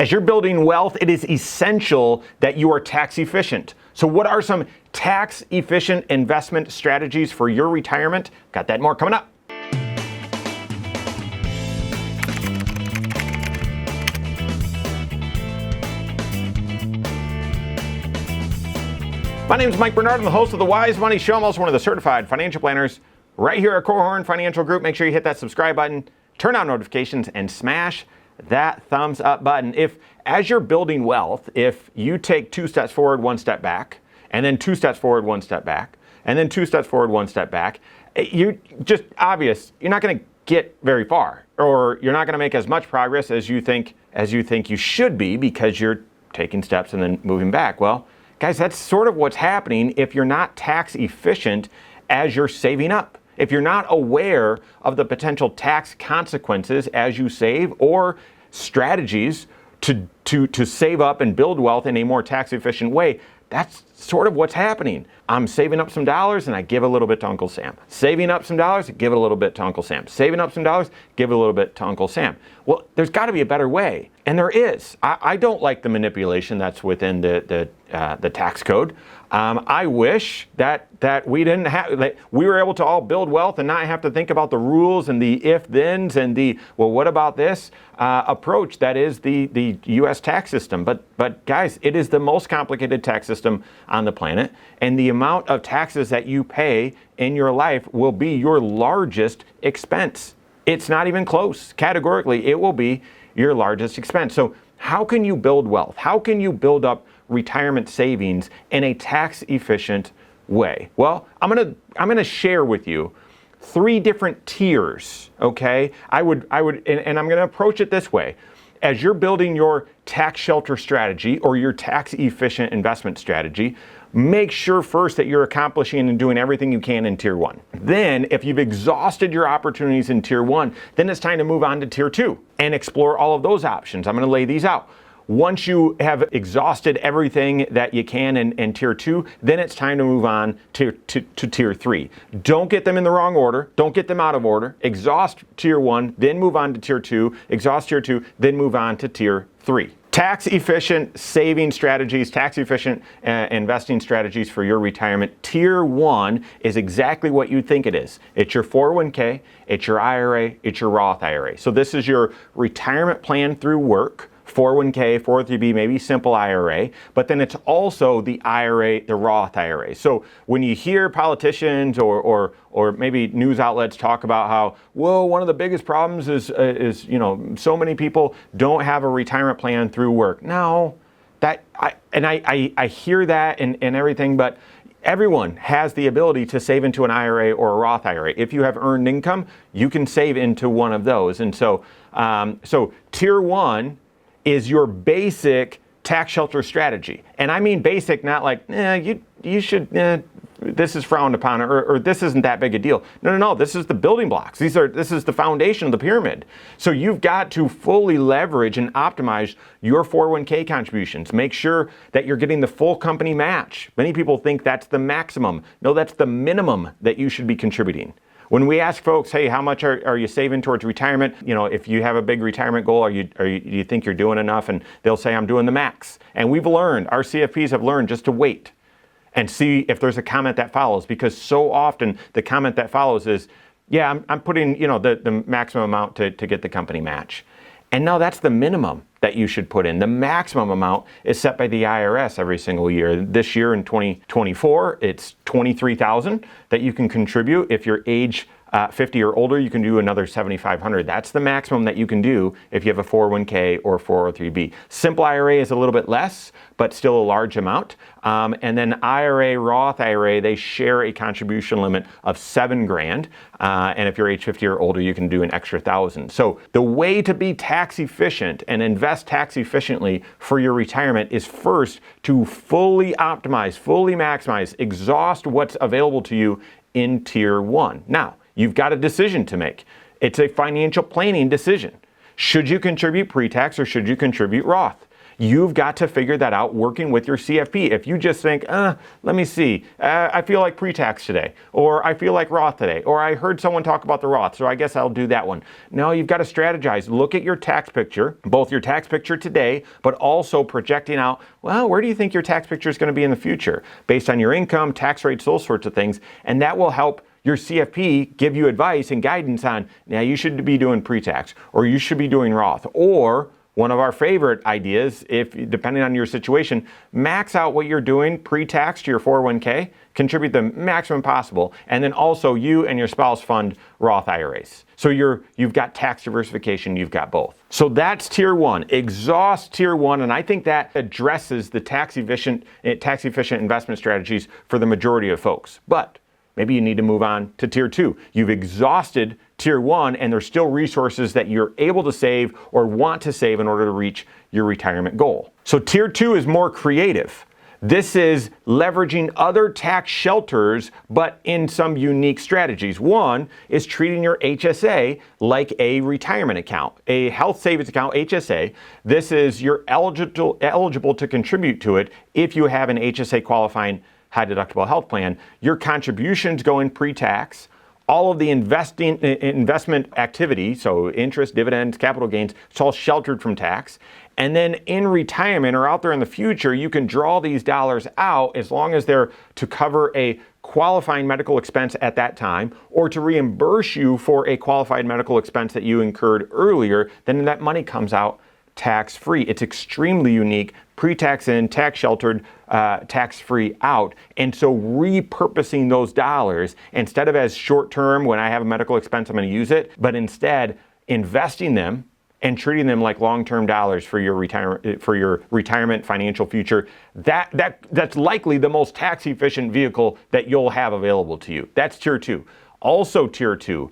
As you're building wealth, it is essential that you are tax efficient. So what are some tax efficient investment strategies for your retirement? Got that and more coming up. My name is Mike Bernard. I'm the host of the Wise Money Show. I'm also one of the certified financial planners right here at Korhorn Financial Group. Make sure you hit that subscribe button, turn on notifications, and smash that thumbs up button. If, as you're building wealth, if you take 2 steps forward, 1 step back, and then 2 steps forward, 1 step back, and then 2 steps forward, 1 step back, you're just obvious, you're not going to get very far, or you're not going to make as much progress as you think you should be because you're taking steps and then moving back. Well, guys, that's sort of what's happening if you're not tax efficient as you're saving up. If you're not aware of the potential tax consequences as you save, or strategies to save up and build wealth in a more tax efficient way, that's sort of what's happening. I'm saving up some dollars and I give a little bit to Uncle Sam. Saving up some dollars, give it a little bit to Uncle Sam. Saving up some dollars, give it a little bit to Uncle Sam. Well, there's got to be a better way, and there is. I don't like the manipulation that's within the tax code. I wish that we didn't have, that we were able to all build wealth and not have to think about the rules and the if-thens and the, well, what about this approach that is the U.S. tax system. But guys, it is the most complicated tax system on the planet, and the amount of taxes that you pay in your life will be your largest expense. It's not even close. Categorically, it will be your largest expense. So how can you build wealth? How can you build up retirement savings in a tax efficient way? Well, I'm gonna share with you 3 different tiers, okay? I would, and I'm gonna approach it this way. As you're building your tax shelter strategy or your tax efficient investment strategy, make sure first that you're accomplishing and doing everything you can in tier 1. Then, if you've exhausted your opportunities in tier 1, then it's time to move on to tier 2 and explore all of those options. I'm gonna lay these out. Once you have exhausted everything that you can in tier 2, then it's time to move on to tier 3. Don't get them in the wrong order. Don't get them out of order. Exhaust tier 1, then move on to tier 2. Exhaust tier 2, then move on to tier 3. Tax efficient saving strategies, tax efficient investing strategies for your retirement. Tier 1 is exactly what you think it is. It's your 401k, it's your IRA, it's your Roth IRA. So this is your retirement plan through work. 401k, 403b, maybe simple IRA, but then it's also the IRA, the Roth IRA. So when you hear politicians or maybe news outlets talk about how, well, one of the biggest problems is so many people don't have a retirement plan through work. No, I hear that and everything, but everyone has the ability to save into an IRA or a Roth IRA. If you have earned income, you can save into one of those. And so tier 1 is your basic tax shelter strategy. And I mean basic, not like, you should, this is frowned upon, or this isn't that big a deal. No, this is the building blocks. This is the foundation of the pyramid. So you've got to fully leverage and optimize your 401k contributions. Make sure that you're getting the full company match. Many people think that's the maximum. No, that's the minimum that you should be contributing. When we ask folks, hey, how much are you saving towards retirement? If you have a big retirement goal, do you think you're doing enough? And they'll say, I'm doing the max. And we've learned, our CFPs have learned just to wait and see if there's a comment that follows, because so often the comment that follows is, yeah, I'm putting, the maximum amount to get the company match. And no, that's the minimum that you should put in. The maximum amount is set by the IRS every single year. This year in 2024, it's $23,000 that you can contribute. If you're age 50 or older, you can do another $7,500. That's the maximum that you can do if you have a 401k or 403b. Simple IRA is a little bit less, but still a large amount. And then IRA, Roth IRA, they share a contribution limit of $7,000. And if you're age 50 or older, you can do an extra $1,000. So the way to be tax efficient and invest tax efficiently for your retirement is first to fully optimize, fully maximize, exhaust what's available to you in tier 1. Now, you've got a decision to make. It's a financial planning decision. Should you contribute pre-tax or should you contribute Roth? You've got to figure that out working with your CFP. If you just think, let me see, I feel like pre-tax today, or I feel like Roth today, or I heard someone talk about the Roth, so I guess I'll do that one. No, you've got to strategize. Look at your tax picture, both your tax picture today, but also projecting out, well, where do you think your tax picture is going to be in the future based on your income, tax rates, those sorts of things. And that will help your CFP give you advice and guidance on, now you should be doing pre-tax, or you should be doing Roth, or one of our favorite ideas, if depending on your situation, max out what you're doing pre-tax to your 401k, contribute the maximum possible, and then also you and your spouse fund Roth IRAs. So you've got tax diversification, you've got both. So that's tier one, exhaust tier one, and I think that addresses the tax efficient investment strategies for the majority of folks. But maybe you need to move on to tier two. You've exhausted tier one, and there's still resources that you're able to save or want to save in order to reach your retirement goal. So tier two is more creative. This is leveraging other tax shelters, but in some unique strategies. One is treating your HSA like a retirement account, a health savings account, HSA. This is you're eligible to contribute to it if you have an HSA qualifying high deductible health plan. Your contributions go in pre-tax. All of the investment activity, so interest, dividends, capital gains, it's all sheltered from tax. And then in retirement or out there in the future, you can draw these dollars out as long as they're to cover a qualifying medical expense at that time, or to reimburse you for a qualified medical expense that you incurred earlier. Then that money comes out tax-free. It's extremely unique, pre-tax in, tax sheltered, tax-free out. And so repurposing those dollars, instead of as short-term, when I have a medical expense, I'm going to use it, but instead investing them and treating them like long-term dollars for your retirement financial future, that's likely the most tax-efficient vehicle that you'll have available to you. That's tier two. Also tier two,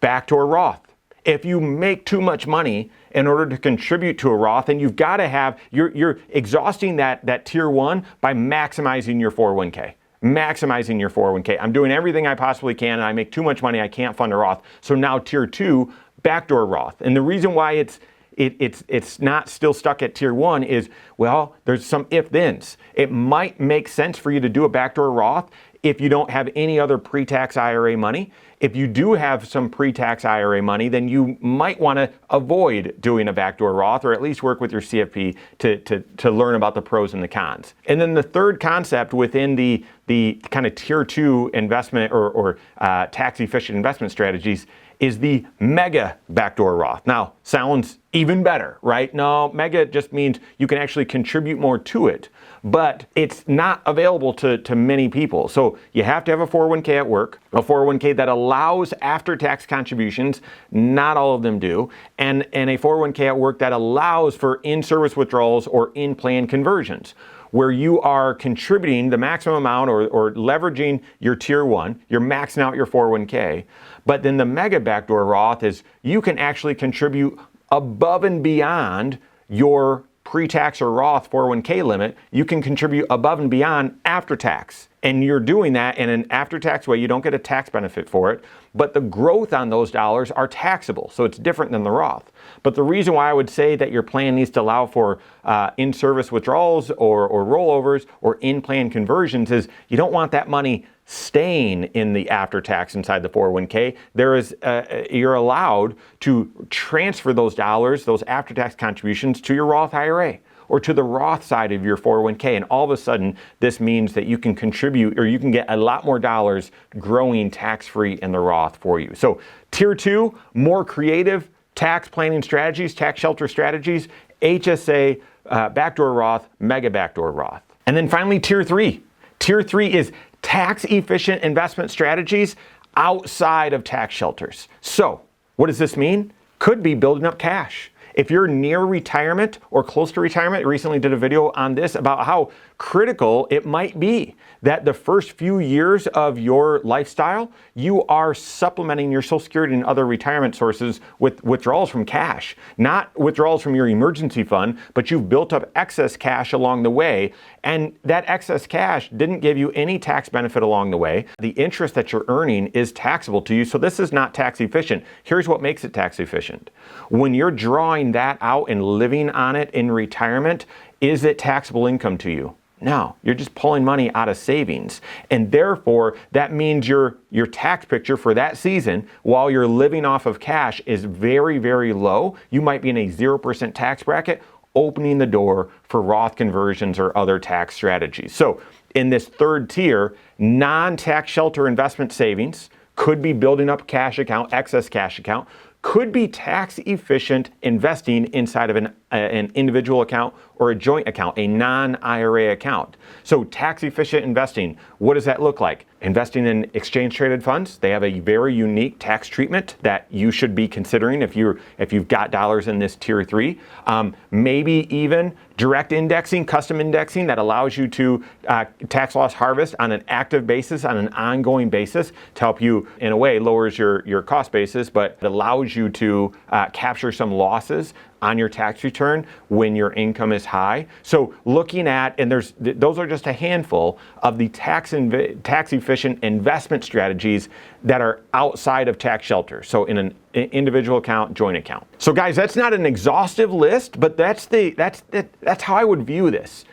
backdoor Roth. If you make too much money in order to contribute to a Roth, then you've got to have, you're exhausting that tier one by maximizing your 401k. Maximizing your 401k. I'm doing everything I possibly can, and I make too much money, I can't fund a Roth. So now tier two, backdoor Roth. And the reason why it's not still stuck at tier one is, well, there's some if-thens. It might make sense for you to do a backdoor Roth if you don't have any other pre-tax IRA money. If you do have some pre-tax IRA money, then you might want to avoid doing a backdoor Roth, or at least work with your CFP to learn about the pros and the cons. And then the third concept within the kind of tier two investment or tax efficient investment strategies is the mega backdoor Roth. Now, sounds even better, right? No, mega just means you can actually contribute more to it, but it's not available to many people. So you have to have a 401k at work, a 401k that allows after-tax contributions, not all of them do, and a 401k at work that allows for in-service withdrawals or in-plan conversions, where you are contributing the maximum amount or leveraging your tier one, you're maxing out your 401k. But then the mega backdoor Roth is you can actually contribute above and beyond your pre-tax or Roth 401k limit. You can contribute above and beyond after tax. And you're doing that in an after-tax way. You don't get a tax benefit for it, but the growth on those dollars are taxable. So it's different than the Roth. But the reason why I would say that your plan needs to allow for in-service withdrawals or rollovers or in-plan conversions is you don't want that money staying in the after-tax inside the 401k. You're allowed to transfer those dollars, those after-tax contributions, to your Roth IRA or to the Roth side of your 401k. And all of a sudden, this means that you can contribute, or you can get a lot more dollars growing tax-free in the Roth for you. So tier two, more creative tax planning strategies, tax shelter strategies, HSA, backdoor Roth, mega backdoor Roth. And then finally, tier three. Tier three is tax-efficient investment strategies outside of tax shelters. So what does this mean? Could be building up cash. If you're near retirement or close to retirement, I recently did a video on this about how critical it might be that the first few years of your lifestyle, you are supplementing your Social Security and other retirement sources with withdrawals from cash. Not withdrawals from your emergency fund, but you've built up excess cash along the way, and that excess cash didn't give you any tax benefit along the way. The interest that you're earning is taxable to you, so this is not tax efficient. Here's what makes it tax efficient. When you're drawing drawing that out and living on it in retirement, is it taxable income to you? No, you're just pulling money out of savings. And therefore, that means your tax picture for that season, while you're living off of cash, is very, very low. You might be in a 0% tax bracket, opening the door for Roth conversions or other tax strategies. So in this third tier, non-tax shelter investment savings could be building up cash account, excess cash account, could be tax efficient investing inside of an individual account or a joint account, a non-IRA account. So tax efficient investing, what does that look like? Investing in exchange traded funds, they have a very unique tax treatment that you should be considering if you've got dollars in this tier 3. Maybe even direct indexing, custom indexing that allows you to tax loss harvest on an active basis, on an ongoing basis, to help you, in a way, lowers your cost basis, but it allows you to capture some losses on your tax return when your income is high. So looking at, and those are just a handful of the tax efficient investment strategies that are outside of tax shelter. So in an individual account, joint account. So guys, that's not an exhaustive list, but that's how I would view this.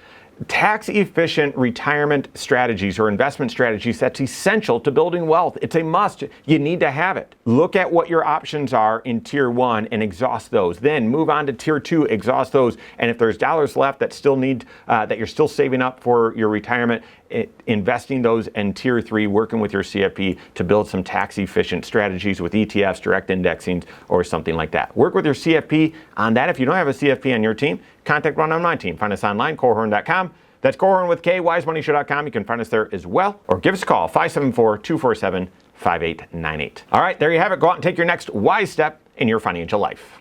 Tax efficient retirement strategies or investment strategies, that's essential to building wealth. It's a must. You need to have it. Look at what your options are in tier 1 and exhaust those. Then move on to tier 2, exhaust those. And if there's dollars left that still need, that you're still saving up for your retirement, investing those in tier 3, working with your CFP to build some tax efficient strategies with ETFs, direct indexing, or something like that. Work with your CFP on that. If you don't have a CFP on your team, contact one on my team. Find us online, Korhorn.com. That's Korhorn with K, wisemoneyshow.com. You can find us there as well, or give us a call, 574-247-5898. All right, there you have it. Go out and take your next wise step in your financial life.